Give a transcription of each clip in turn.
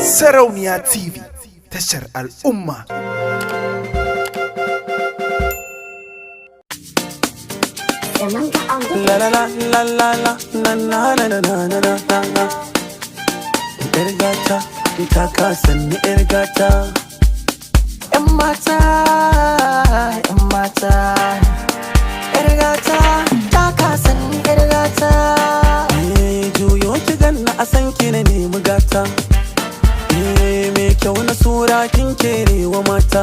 Sarauniya TV, tashar al'umma. La la la la la la na na na na na na na na. Yar gata, ta kasan ni yar gata. Yan mata, yan mata. Yar gata, ta kasan ni yar gata. Juyo ki ganna a san ki na nemi gata. Me kyau na sura kin kere wa mata.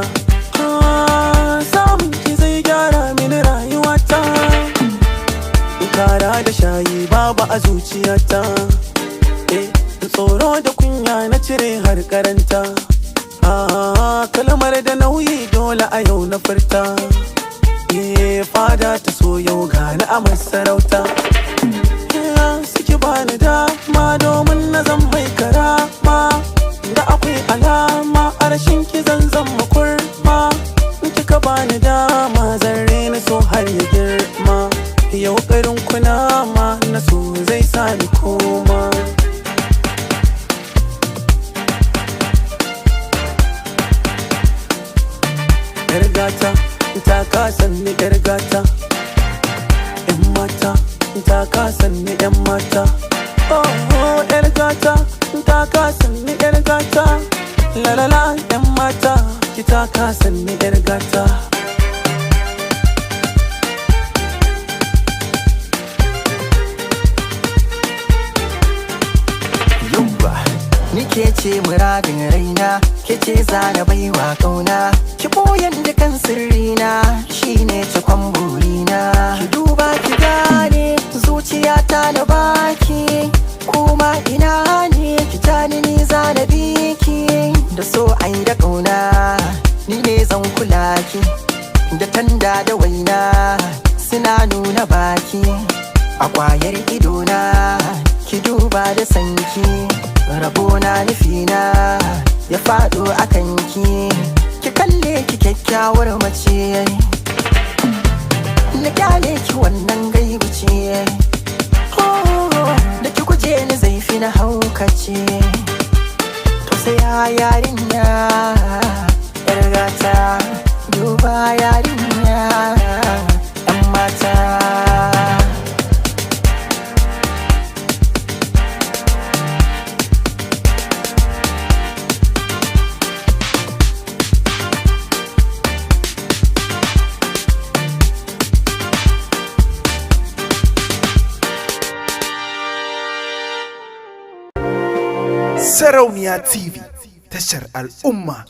Samun ki zai gyara mini rayuwata. Tara da shayi babu a zuciyata. Tsoro da kunya na cire har karanta. Kalmar da nauyi dole a yau na furta. Fada ta so yau gani a masarauta. Suki bani dama domin na zan mai karama. Da akwai alama a rashin ki zan makurma. Kika bani dama zan rena so har ya girma. Yau ƙarin kunama na so zai sa ni koma. Yar gata, ta kasan ni yar gata. Yan mata, ta kasan ni yan mata. Oh, yar gata, ta kasan ni yar gata. La la la, yan mata, ki ta kasan ni yar gata. Ke ce muradin raina, ke ce zana baiwa kauna. Ki boyan dukan sirrina, shine cikon burina. Ki duba ki gane, zuciyata na baki. Kuma ina ne, ki tani ni zana biki. Da so ai da kauna, ni ne zan kula ki. Da tanda da waina, suna nuna baki. A kwayar idona, ki duba da sanki. Rabona nufina ya faɗo a kanki. Ki kalle ki kyakkyawar mace, na kyale ki wannan gaibu ce. Da ki guje ni zai fi na haukace. To sai ya yarinya yar gata, duba yarinya yan mata. Sarauniya TV, tashar al'umma.